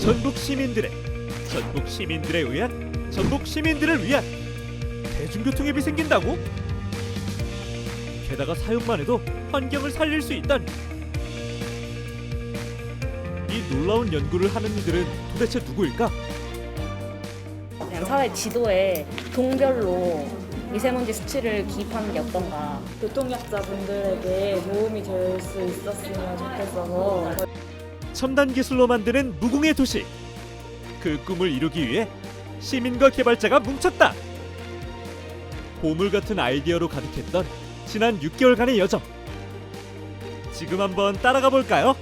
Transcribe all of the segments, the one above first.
전북 시민들에 의한 전북 시민들을 위한 대중교통 앱이 생긴다고? 게다가 사용만 해도 환경을 살릴 수 있다니. 이 놀라운 연구를 하는 이들은 도대체 누구일까? 그냥 사회 지도에 동별로 미세먼지 수치를 기입하는 게 어떤가. 교통약자분들에게 도움이 될 수 있었으면 좋겠어서. 첨단 기술로 만드는 무공해 도시. 그 꿈을 이루기 위해 시민과 개발자가 뭉쳤다. 보물 같은 아이디어로 가득했던 지난 6개월간의 여정. 지금 한번 따라가 볼까요?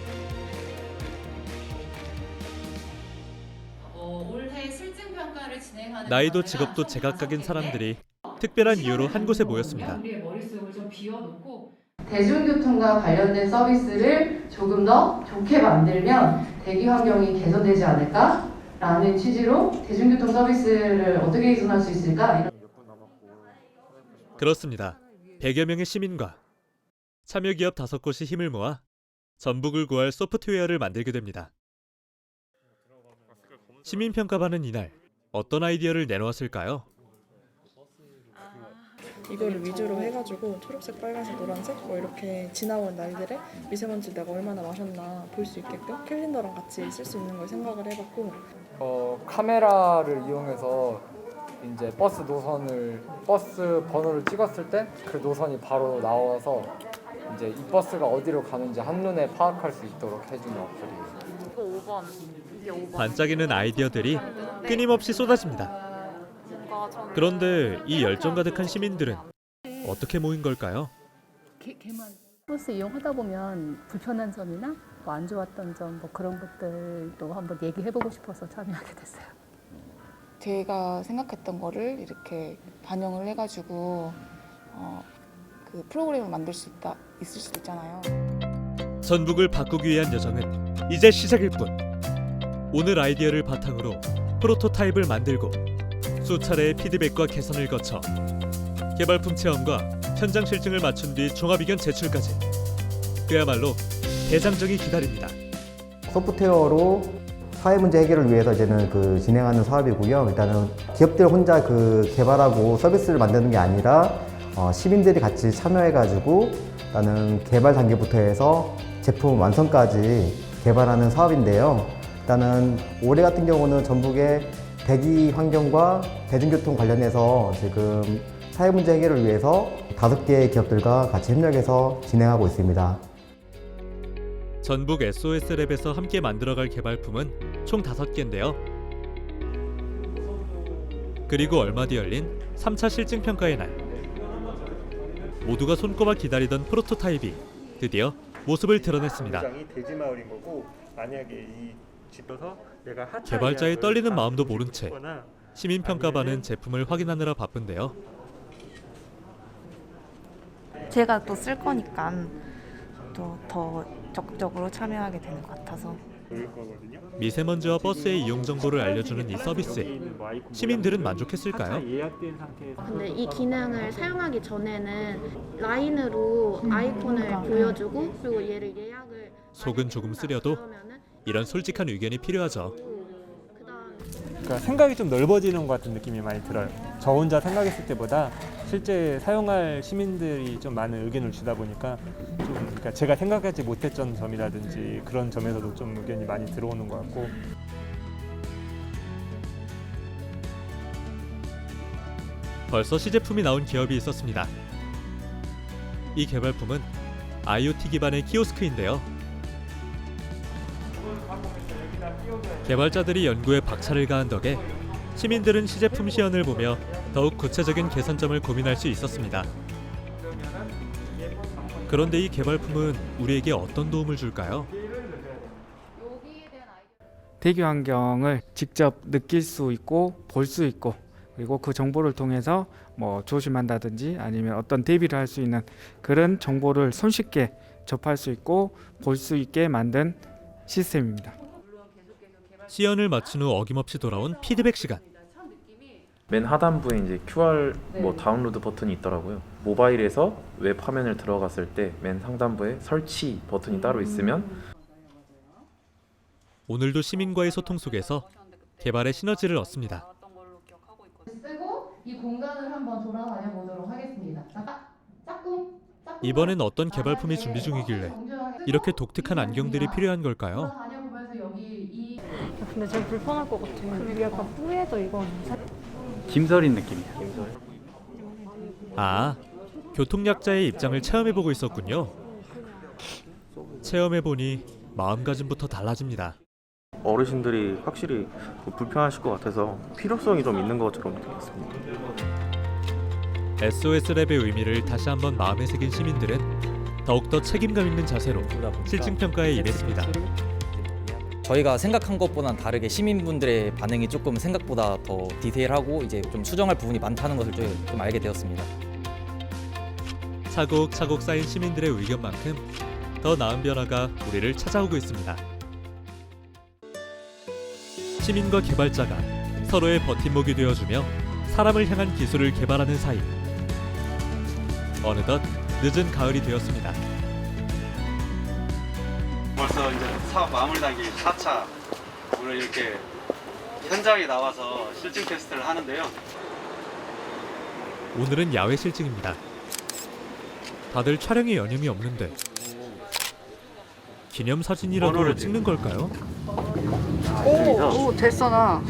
올해 실증 평가를 진행하는 나이도 직업도 제각각인 사람들이 특별한 이유로 한 곳에 모였습니다. 우리의 머릿속을 좀 비워놓고 대중교통과 관련된 서비스를 조금 더 좋게 만들면 대기 환경이 개선되지 않을까라는 취지로 대중교통 서비스를 어떻게 개선할 수 있을까? 이런. 그렇습니다. 100여 명의 시민과 참여기업 5곳이 힘을 모아 전북을 구할 소프트웨어를 만들게 됩니다. 시민평가반은 이날 어떤 아이디어를 내놓았을까요? 이거를 위주로 해가지고 초록색, 빨간색, 노란색 뭐 이렇게 지나온 날들에 미세먼지 내가 얼마나 마셨나 볼 수 있게끔 캘린더랑 같이 쓸 수 있는 걸 생각을 해봤고, 카메라를 이용해서 이제 버스 번호를 찍었을 때 그 노선이 바로 나와서 이제 이 버스가 어디로 가는지 한눈에 파악할 수 있도록 해주는 어플이에요. 반짝이는 아이디어들이 끊임없이 쏟아집니다. 그런데 이 열정 가득한 시민들은 어떻게 모인 걸까요? 버스 이용하다 보면 불편한 점이나 뭐 안 좋았던 점 뭐 그런 것들도 한번 얘기해보고 싶어서 참여하게 됐어요. 제가 생각했던 거를 이렇게 반영을 해가지고 그 프로그램을 만들 수 있을 수도 있잖아요. 전북을 바꾸기 위한 여정은 이제 시작일 뿐. 오늘 아이디어를 바탕으로 프로토타입을 만들고 수차례의 피드백과 개선을 거쳐 개발품 체험과 현장 실증을 마친 뒤 종합의견 제출까지. 그야말로 대장정이 기다립니다. 소프트웨어로 사회 문제 해결을 위해서 이제는 진행하는 사업이고요. 일단은 기업들 혼자 개발하고 서비스를 만드는 게 아니라 시민들이 같이 참여해가지고 일단은 개발 단계부터 해서 제품 완성까지 개발하는 사업인데요. 일단은 올해 같은 경우는 전북의 대기 환경과 대중교통 관련해서 지금 사회 문제 해결을 위해서 5개의 기업들과 같이 협력해서 진행하고 있습니다. 전북 SOS랩에서 함께 만들어갈 개발품은 총 5개인데요. 그리고 얼마 뒤 열린 3차 실증평가의 날, 모두가 손꼽아 기다리던 프로토타입이 드디어 모습을 드러냈습니다. 대지마을인 거고, 만약에 이 집에서 내가 개발자의 떨리는 마음도 모른 채 시민평가반은 제품을 확인하느라 바쁜데요. 제가 또 쓸 거니까 또 더 적극적으로 참여하게 되는 것 같아서. 미세먼지와 버스의 이용 정보를 알려주는 이 서비스에 시민들은 만족했을까요? 근데 이 기능을 사용하기 전에는 라인으로 아이콘을 보여주고 그리고 얘를 예약을 속은 조금 쓰려도 이런 솔직한 의견이 필요하죠. 그러니까 생각이 좀 넓어지는 것 같은 느낌이 많이 들어요. 저 혼자 생각했을 때보다 실제 사용할 시민들이 좀 많은 의견을 주다 보니까 그러니까 제가 생각하지 못했던 점이라든지 그런 점에서도 좀 의견이 많이 들어오는 것 같고. 벌써 시제품이 나온 기업이 있었습니다. 이 개발품은 IoT 기반의 키오스크인데요. 개발자들이 연구에 박차를 가한 덕에 시민들은 시제품 시연을 보며 더욱 구체적인 개선점을 고민할 수 있었습니다. 그런데 이 개발품은 우리에게 어떤 도움을 줄까요? 대기 환경을 직접 느낄 수 있고 볼 수 있고, 그리고 그 정보를 통해서 뭐 조심한다든지 아니면 어떤 대비를 할 수 있는 그런 정보를 손쉽게 접할 수 있고 볼 수 있게 만든 시스템입니다. 시연을 마친 후 어김없이 돌아온 피드백 시간. 맨 하단부에 이제 QR 다운로드 버튼이 있더라고요. 모바일에서 웹 화면을 들어갔을 때 맨 상단부에 설치 버튼이 따로 있으면 오늘도 시민과의 소통 속에서 개발의 시너지를 얻습니다. 쓰고 이 공간을 한번 돌아다녀 보도록 하겠습니다. 짝꿍. 이번엔 어떤 개발품이 준비 중이길래 이렇게 독특한 안경들이 필요한 걸까요? 근데 좀 불편할 것 같아요. 그리고 약간 뿌예져 이거는. 김서린 느낌이야. 아, 교통약자의 입장을 체험해보고 있었군요. 체험해보니 마음가짐부터 달라집니다. 어르신들이 확실히 불편하실 것 같아서 필요성이 좀 있는 것처럼 느꼈습니다. SOS랩의 의미를 다시 한번 마음에 새긴 시민들은 더욱더 책임감 있는 자세로 실증평가에 임했습니다. 저희가 생각한 것보다는 다르게 시민분들의 반응이 조금 생각보다 더 디테일하고 이제 좀 수정할 부분이 많다는 것을 좀 알게 되었습니다. 차곡차곡 쌓인 시민들의 의견만큼 더 나은 변화가 우리를 찾아오고 있습니다. 시민과 개발자가 서로의 버팀목이 되어주며 사람을 향한 기술을 개발하는 사이, 어느덧 늦은 가을이 되었습니다. 벌써 이제 사업 마무리 단계 4차 오늘 이렇게 현장에 나와서 실증 테스트를 하는데요. 오늘은 야외 실증입니다. 다들 촬영에 여념이 없는데 기념사진이라도 찍는 걸까요? 오 됐어 나.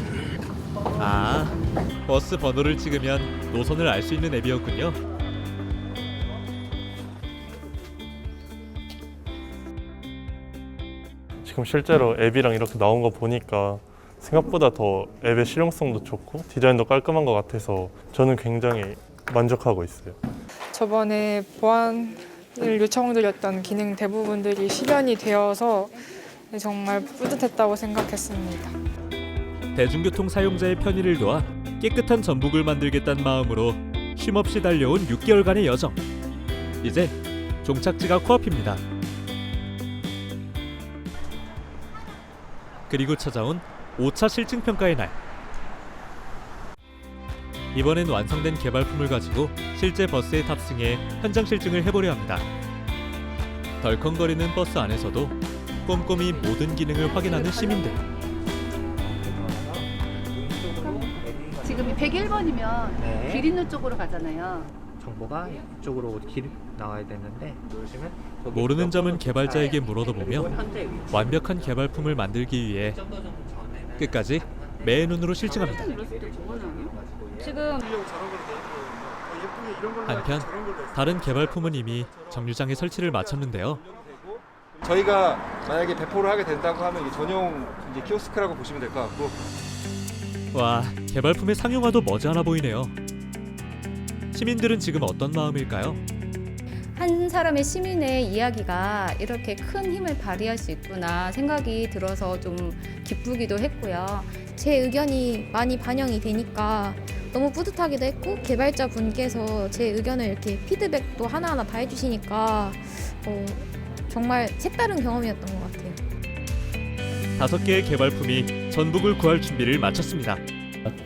아, 버스 번호를 찍으면 노선을 알 수 있는 앱이었군요. 지금 실제로 앱이랑 이렇게 나온 거 보니까 생각보다 더 앱의 실용성도 좋고 디자인도 깔끔한 것 같아서 저는 굉장히 만족하고 있어요. 저번에 보안을 요청드렸던 기능 대부분들이 실현이 되어서 정말 뿌듯했다고 생각했습니다. 대중교통 사용자의 편의를 도와 깨끗한 전북을 만들겠다는 마음으로 쉼없이 달려온 6개월간의 여정. 이제 종착지가 코앞입니다. 그리고 찾아온 5차 실증평가의 날. 이번엔 완성된 개발품을 가지고 실제 버스에 탑승해 현장 실증을 해보려 합니다. 덜컹거리는 버스 안에서도 꼼꼼히 모든 기능을 확인하는 시민들. 지금 101번이면 길 있는 쪽으로 가잖아요. 정보가 이쪽으로 길 나와야 되는데 모르는 점은 개발자에게 물어도 보며 완벽한 개발품을 만들기 위해 끝까지 매의 눈으로 실증합니다. 지금 한편 다른 개발품은 이미 정류장에 설치를 마쳤는데요. 저희가 만약에 배포를 하게 된다고 하면 이게 전용 이제 키오스크라고 보시면 될 것 같고. 와, 개발품의 상용화도 머지않아 보이네요. 시민들은 지금 어떤 마음일까요? 한 사람의 시민의 이야기가 이렇게 큰 힘을 발휘할 수 있구나 생각이 들어서 좀 기쁘기도 했고요. 제 의견이 많이 반영이 되니까 너무 뿌듯하기도 했고 개발자 분께서 제 의견을 이렇게 피드백도 하나하나 다 해주시니까 정말 색다른 경험이었던 것 같아요. 5개의 개발품이 전북을 구할 준비를 마쳤습니다.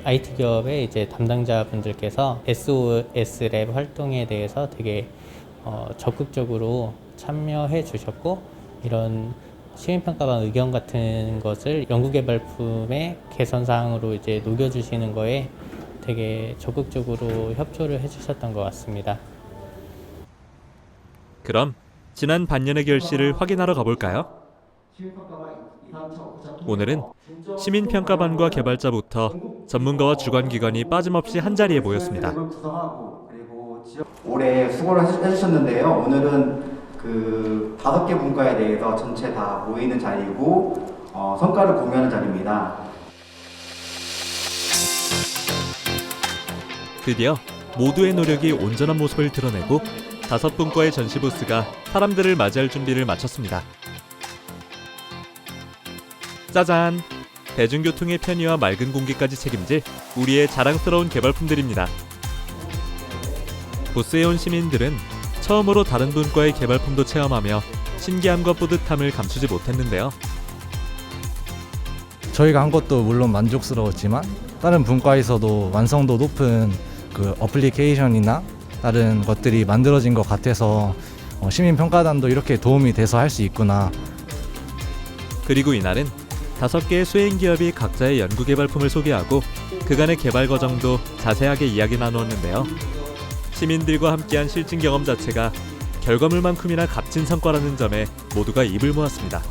IT 기업의 이제 담당자분들께서 SOS랩 활동에 대해서 되게 적극적으로 참여해 주셨고 이런 시민평가반 의견 같은 것을 연구개발품의 개선사항으로 이제 녹여주시는 거에 되게 적극적으로 협조를 해주셨던 것 같습니다. 그럼 지난 반년의 결실을 확인하러 가볼까요? 오늘은 시민평가반과 개발자부터 전문가와 주관기관이 빠짐없이 한자리에 모였습니다. 올해 수고를 해주셨는데요. 오늘은 그 5개 분과에 대해서 전체 다 모이는 자리이고 성과를 공유하는 자리입니다. 드디어 모두의 노력이 온전한 모습을 드러내고 5분과의 전시 부스가 사람들을 맞이할 준비를 마쳤습니다. 짜잔! 대중교통의 편의와 맑은 공기까지 책임질 우리의 자랑스러운 개발품들입니다. 부스에 온 시민들은 처음으로 다른 분과의 개발품도 체험하며 신기함과 뿌듯함을 감추지 못했는데요. 저희가 한 것도 물론 만족스러웠지만 다른 분과에서도 완성도 높은 그 어플리케이션이나 다른 것들이 만들어진 것 같아서 시민평가단도 이렇게 도움이 돼서 할 수 있구나. 그리고 이날은 5개의 수행 기업이 각자의 연구 개발품을 소개하고 그간의 개발 과정도 자세하게 이야기 나누었는데요. 시민들과 함께한 실증 경험 자체가 결과물만큼이나 값진 성과라는 점에 모두가 입을 모았습니다.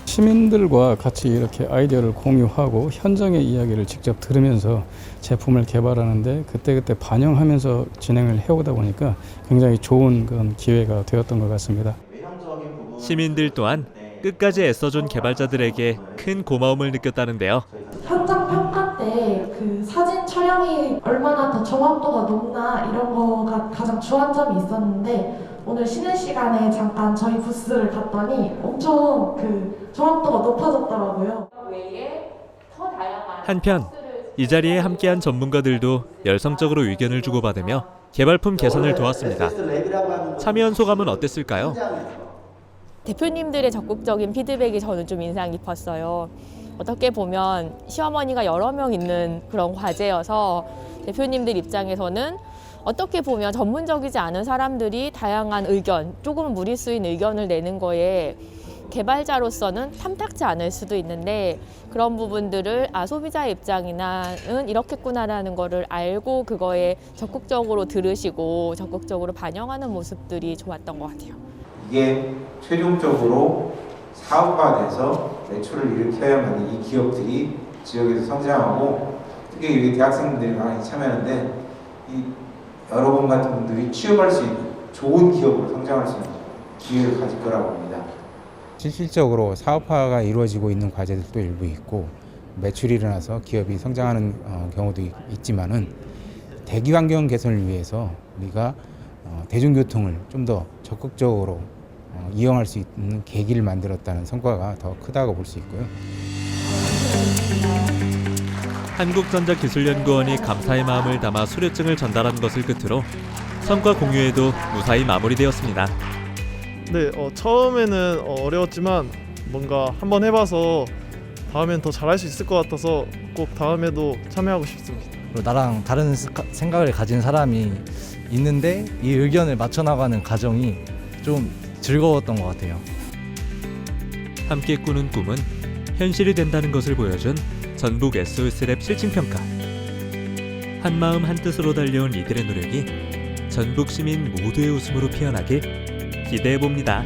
시민들과 같이 이렇게 아이디어를 공유하고 현장의 이야기를 직접 들으면서 제품을 개발하는데 그때그때 반영하면서 진행을 해오다 보니까 굉장히 좋은 그런 기회가 되었던 것 같습니다. 시민들 또한 끝까지 애써준 개발자들에게 큰 고마움을 느꼈다는데요. 현장 평가 때 그 사진 촬영이 얼마나 더 정확도가 높나 이런 거가 가장 주안점이 있었는데 오늘 쉬는 시간에 잠깐 저희 부스를 갔더니 엄청 그 정확도가 높아졌더라고요. 한편 이 자리에 함께한 전문가들도 열성적으로 의견을 주고받으며 개발품 개선을 도왔습니다. 참여한 소감은 어땠을까요? 대표님들의 적극적인 피드백이 저는 좀 인상 깊었어요. 어떻게 보면 시어머니가 여러 명 있는 그런 과제여서 대표님들 입장에서는 어떻게 보면 전문적이지 않은 사람들이 다양한 의견, 조금은 무리수인 의견을 내는 거에 개발자로서는 탐탁지 않을 수도 있는데 그런 부분들을 소비자의 입장이나는 이렇겠구나라는 거를 알고 그거에 적극적으로 들으시고 적극적으로 반영하는 모습들이 좋았던 것 같아요. 이게 최종적으로 사업화돼서 매출을 일으켜야만 이 기업들이 지역에서 성장하고 특히 여기 대학생들이 많이 참여하는데 이 여러분 같은 분들이 취업할 수 있는 좋은 기업으로 성장할 수 있는 기회를 가질 거라고 봅니다. 실질적으로 사업화가 이루어지고 있는 과제들도 일부 있고 매출이 일어나서 기업이 성장하는 경우도 있지만은 대기 환경 개선을 위해서 우리가 대중교통을 좀 더 적극적으로 이용할 수 있는 계기를 만들었다는 성과가 더 크다고 볼 수 있고요. 한국전자기술연구원이 감사의 마음을 담아 수료증을 전달한 것을 끝으로 성과 공유회도 무사히 마무리되었습니다. 네, 처음에는 어려웠지만 뭔가 한번 해봐서 다음엔 더 잘할 수 있을 것 같아서 꼭 다음에도 참여하고 싶습니다. 나랑 다른 생각을 가진 사람이 있는데 이 의견을 맞춰나가는 과정이 좀 즐거웠던 것 같아요. 함께 꾸는 꿈은 현실이 된다는 것을 보여준 전북 SOS랩 실증평가. 한마음 한뜻으로 달려온 이들의 노력이 전북 시민 모두의 웃음으로 피어나길 기대해봅니다.